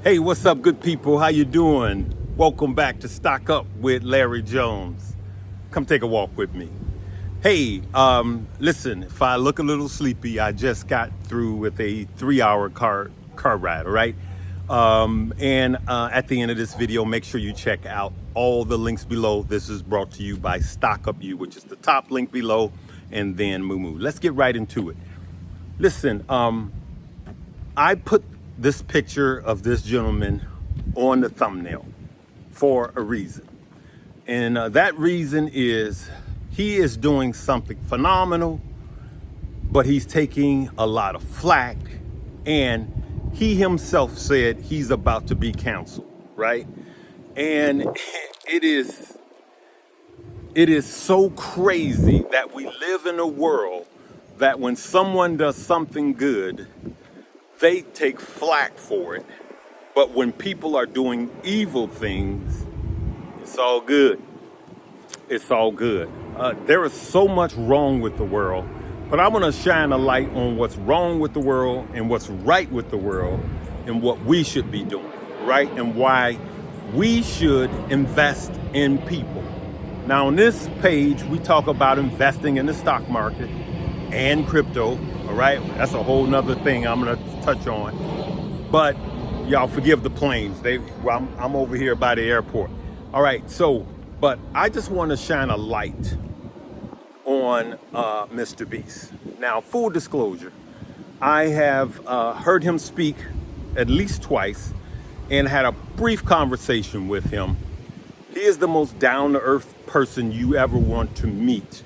Hey, what's up, good people? How you doing? Welcome back to Stock Up with Larry Jones. Come take a walk with me. Hey, listen, if I look a little sleepy, I just got through with a 3-hour car ride, all right? And at the end of this video, make sure you check out all the links below. This is brought to you by Stock Up You, which is the top link below, and then Moo. Let's get right into it. Listen, I put this picture of this gentleman on the thumbnail for a reason. And that reason is he is doing something phenomenal, but he's taking a lot of flack. And he himself said he's about to be canceled, right? And it is so crazy that we live in a world that when someone does something good, they take flack for it. But when people are doing evil things, it's all good. It's all good. There is so much wrong with the world, but I want to shine a light on what's wrong with the world and what's right with the world and what we should be doing, right? And why we should invest in people. Now, on this page, we talk about investing in the stock market and crypto, all right? That's a whole nother thing I'm gonna touch on. But y'all forgive the planes. I'm over here by the airport. All right, but I just wanna shine a light on MrBeast. Now, full disclosure, I have heard him speak at least twice and had a brief conversation with him. He is the most down-to-earth person you ever want to meet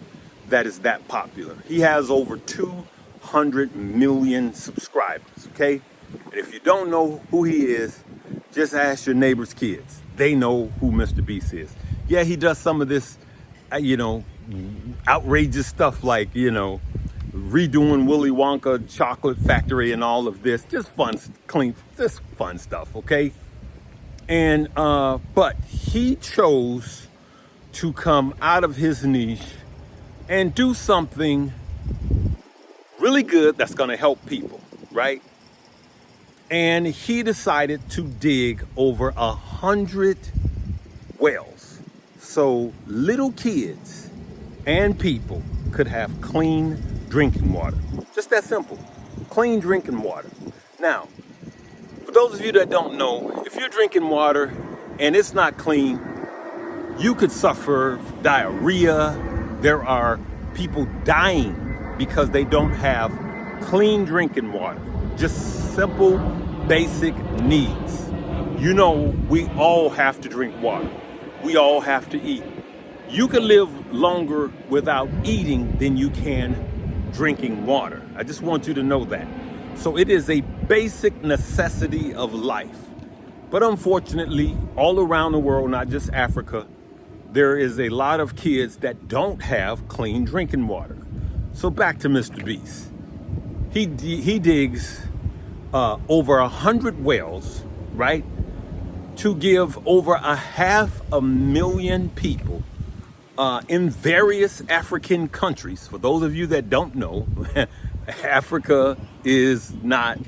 that is that popular. He has over 200 million subscribers, okay? And if you don't know who he is, just ask your neighbor's kids. They know who MrBeast is. Yeah, he does some of this, outrageous stuff like, redoing Willy Wonka chocolate factory and all of this. Just fun, just fun stuff, okay? And, but he chose to come out of his niche and do something really good that's gonna help people, right? And he decided to dig over 100 wells so little kids and people could have clean drinking water. Just that simple, clean drinking water. Now, for those of you that don't know, if you're drinking water and it's not clean, you could suffer diarrhea. There are people dying because they don't have clean drinking water. Just simple, basic needs. We all have to drink water. We all have to eat. You can live longer without eating than you can drinking water. I just want you to know that. So it is a basic necessity of life. But unfortunately, all around the world, not just Africa, there is a lot of kids that don't have clean drinking water. So back to MrBeast. He digs over 100 wells, right, to give over 500,000 people in various African countries. For those of you that don't know, Africa is not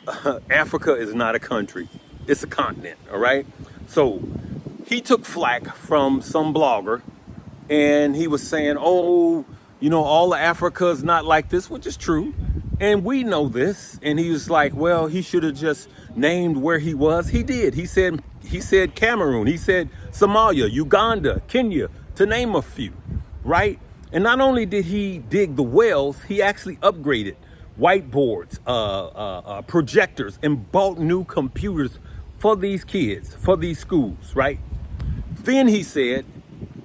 a country. It's a continent, all right? So he took flack from some blogger, and he was saying, all of Africa is not like this, which is true. And we know this. And he was like, well, he should have just named where he was. He did. He said Cameroon. He said Somalia, Uganda, Kenya, to name a few, right? And not only did he dig the wells, he actually upgraded whiteboards, projectors, and bought new computers for these kids, for these schools, right? Then he said,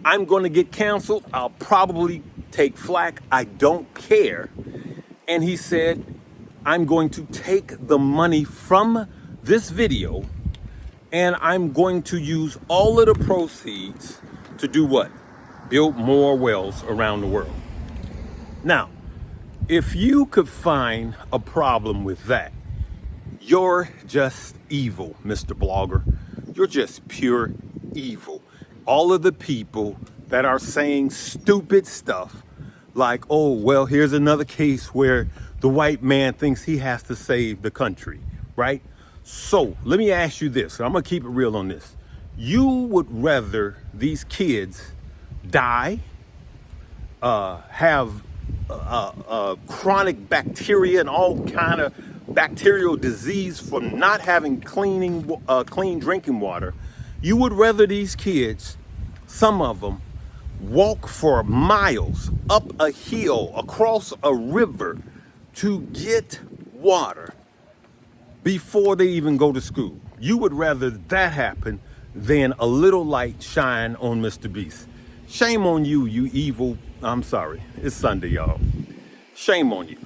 I'm going to get canceled. I'll probably take flack. I don't care. And he said, I'm going to take the money from this video and I'm going to use all of the proceeds to do what? Build more wells around the world. Now, if you could find a problem with that, you're just evil, Mr. Blogger. You're just pure evil. All of the people that are saying stupid stuff like, oh, well, here's another case where the white man thinks he has to save the country, right? So let me ask you this. I'm going to keep it real on this. You would rather these kids die, have chronic bacteria and all kind of bacterial disease from not having clean drinking water. You would rather these kids, some of them, walk for miles up a hill, across a river to get water before they even go to school. You would rather that happen than a little light shine on MrBeast. Shame on you, you evil. I'm sorry. It's Sunday, y'all. Shame on you.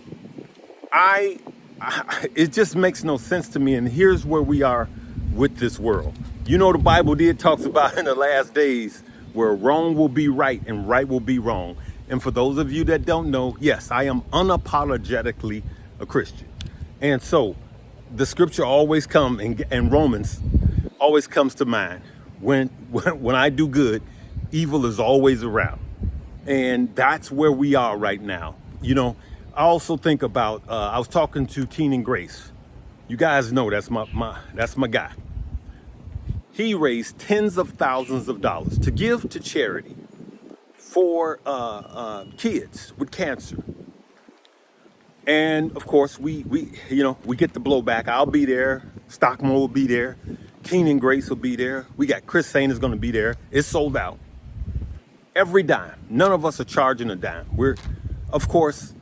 It just makes no sense to me. And here's where we are with this world. You know, the Bible talks about in the last days where wrong will be right and right will be wrong. And for those of you that don't know, yes, I am unapologetically a Christian. And so the scripture always comes, and Romans always comes to mind. When I do good, evil is always around. And that's where we are right now. You know, I also think about, I was talking to Keenan Grace. You guys know that's my guy. He raised tens of thousands of dollars to give to charity for kids with cancer. And of course, we get the blowback. I'll be there. Stockmore will be there. Keenan Grace will be there. We got Chris Sain is going to be there. It's sold out. Every dime. None of us are charging a dime. Of course,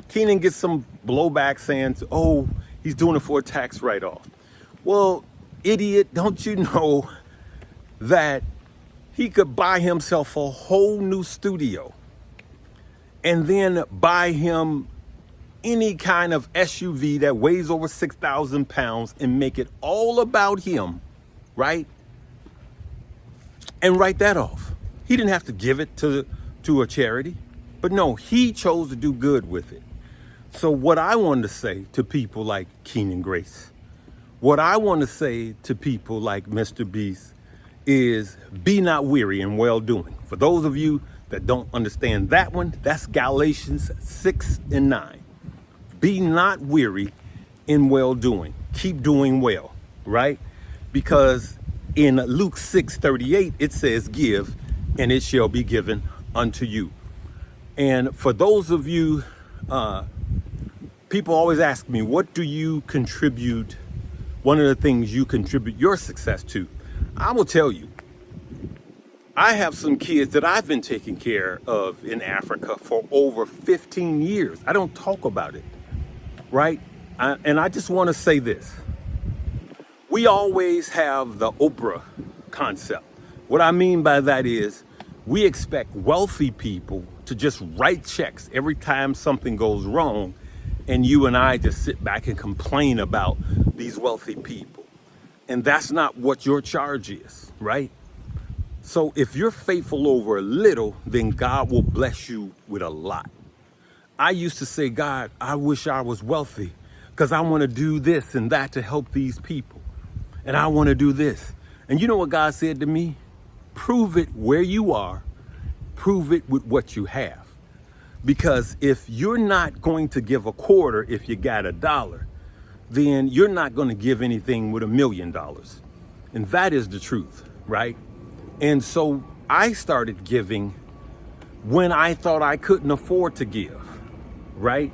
Keenan gets some blowback saying, oh, he's doing it for a tax write-off. Well, idiot, don't you know that he could buy himself a whole new studio and then buy him any kind of SUV that weighs over 6,000 pounds and make it all about him, right? And write that off. He didn't have to give it to a charity, but no, he chose to do good with it. So what I wanted to say to people like Keenan Grace, what I want to say to people like MrBeast is be not weary in well-doing. For those of you that don't understand that one, that's Galatians 6:9. Be not weary in well-doing. Keep doing well, right? Because in Luke 6:38, it says, give, and it shall be given unto you. And for those of you, people always ask me, what do you contribute? One of the things you contribute your success to. I will tell you, I have some kids that I've been taking care of in Africa for over 15 years. I don't talk about it, right? And I just want to say this. We always have the Oprah concept. What I mean by that is we expect wealthy people to just write checks every time something goes wrong, and you and I just sit back and complain about these wealthy people. And that's not what your charge is, right? So if you're faithful over a little, then God will bless you with a lot. I used to say, God, I wish I was wealthy because I want to do this and that to help these people. And I want to do this. And you know what God said to me? Prove it where you are. Prove it with what you have. Because if you're not going to give a quarter if you got $1, then you're not going to give anything with $1 million. And that is the truth, right? And so I started giving when I thought I couldn't afford to give, right?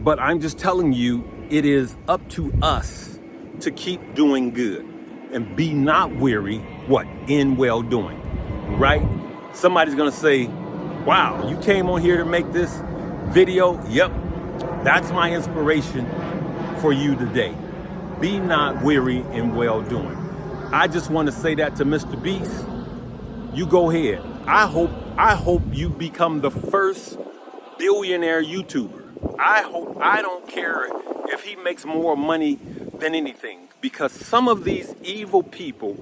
But I'm just telling you, it is up to us to keep doing good and be not weary, in well doing, right? Somebody's going to say, wow, you came on here to make this video? Yep, that's my inspiration for you today. Be not weary in well doing. I just want to say that to MrBeast. You go ahead. I hope you become the first billionaire YouTuber. I don't care if he makes more money than anything, because some of these evil people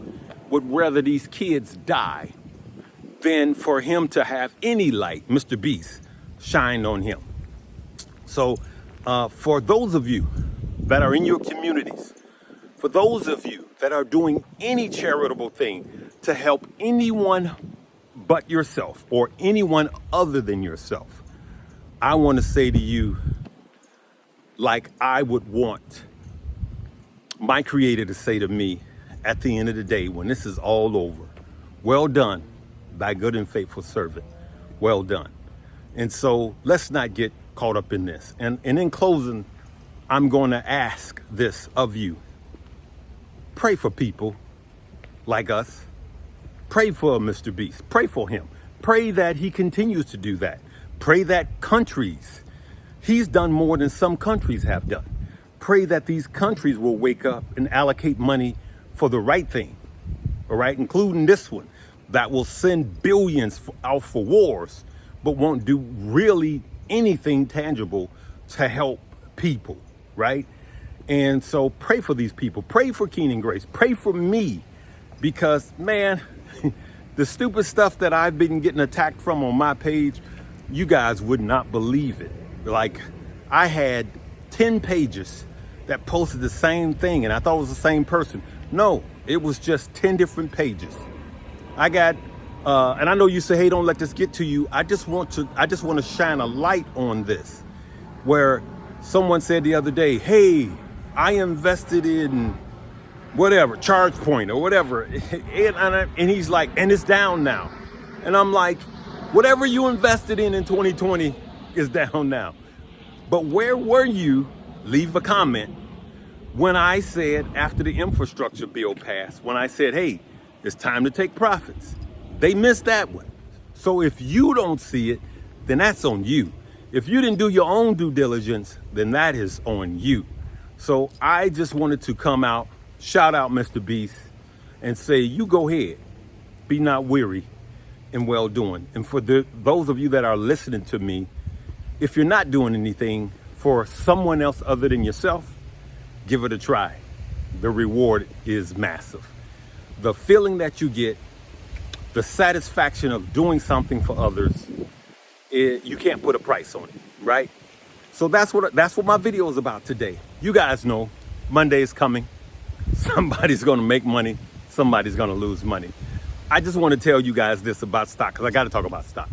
would rather these kids die than for him to have any light, MrBeast, shine on him. So for those of you that are in your communities, for those of you that are doing any charitable thing to help anyone but yourself or anyone other than yourself, I want to say to you, like I would want my creator to say to me at the end of the day, when this is all over, well done, thy good and faithful servant. Well done. And so let's not get caught up in this. And in closing, I'm going to ask this of you. Pray for people like us. Pray for MrBeast. Pray for him. Pray that he continues to do that. Pray that countries, he's done more than some countries have done. Pray that these countries will wake up and allocate money for the right thing, all right, including this one, that will send billions out for wars, but won't do really anything tangible to help people, right? And so pray for these people. Pray for Keenan Grace. Pray for me, because, man, the stupid stuff that I've been getting attacked from on my page, you guys would not believe it. Like, I had 10 pages that posted the same thing, and I thought it was the same person. No, it was just 10 different pages. I got, and I know you say, hey, don't let this get to you. I just want to shine a light on this, where someone said the other day, hey, I invested in whatever, Charge Point or whatever. And he's like, and it's down now. And I'm like, whatever you invested in 2020 is down now. But where were you? Leave a comment. When I said, after the infrastructure bill passed, when I said, hey, it's time to take profits, they missed that one. So if you don't see it, then that's on you. If you didn't do your own due diligence, then that is on you. So I just wanted to come out, shout out MrBeast, and say, you go ahead, be not weary in well doing. And for those of you that are listening to me, if you're not doing anything for someone else other than yourself, give it a try. The reward is massive. The feeling that you get, the satisfaction of doing something for others, you can't put a price on it, right? So that's what my video is about today. You guys know Monday is coming. Somebody's going to make money. Somebody's going to lose money. I just want to tell you guys this about stock, because I got to talk about stock.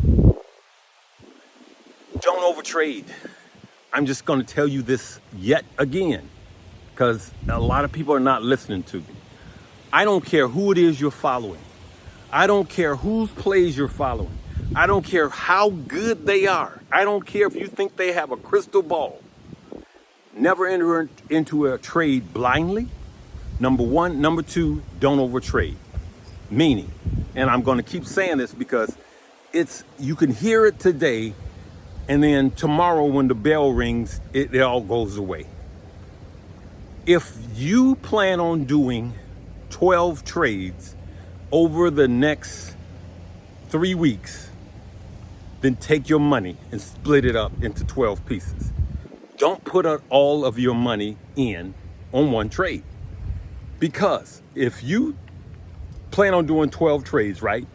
Don't overtrade. I'm just going to tell you this yet again, because a lot of people are not listening to me. I don't care who it is you're following. I don't care whose plays you're following. I don't care how good they are. I don't care if you think they have a crystal ball. Never enter into a trade blindly. Number one. Number two, don't overtrade. Meaning, and I'm going to keep saying this because you can hear it today, and then tomorrow when the bell rings, it all goes away. If you plan on doing 12 trades over the next 3 weeks, then take your money and split it up into 12 pieces. Don't put all of your money in on one trade. Because if you plan on doing 12 trades, right?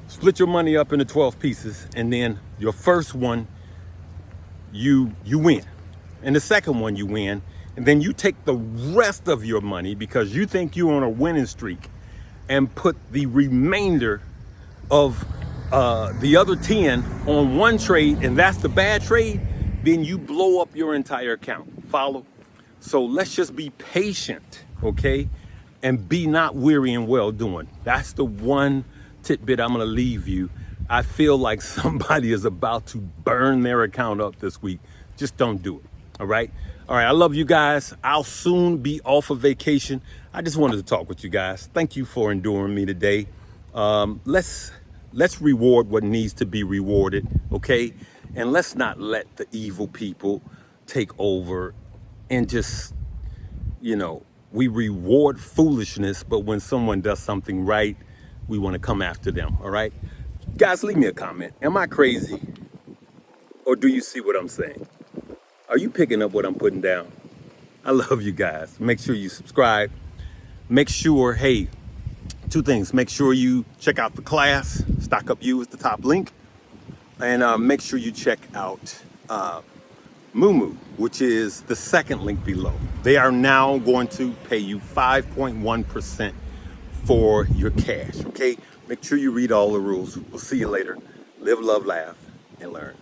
Split your money up into 12 pieces, and then your first one, you win. And the second one you win, and then you take the rest of your money because you think you're on a winning streak, and put the remainder of the other 10 on one trade, and that's the bad trade, then you blow up your entire account. Follow? So let's just be patient, okay? And be not weary in well doing. That's the one tidbit I'm gonna leave you. I feel like somebody is about to burn their account up this week. Just don't do it, all right? All right, I love you guys. I'll soon be off of vacation. I just wanted to talk with you guys. Thank you for enduring me today. Let's reward what needs to be rewarded, okay? And let's not let the evil people take over and just, we reward foolishness, but when someone does something right, we want to come after them, all right? Guys, leave me a comment. Am I crazy? Or do you see what I'm saying? Are you picking up what I'm putting down? I love you guys. Make sure you subscribe. Make sure, hey, 2 things. Make sure you check out the class. Stock Up You is the top link. And make sure you check out Moo, which is the second link below. They are now going to pay you 5.1% for your cash, okay? Make sure you read all the rules. We'll see you later. Live, love, laugh, and learn.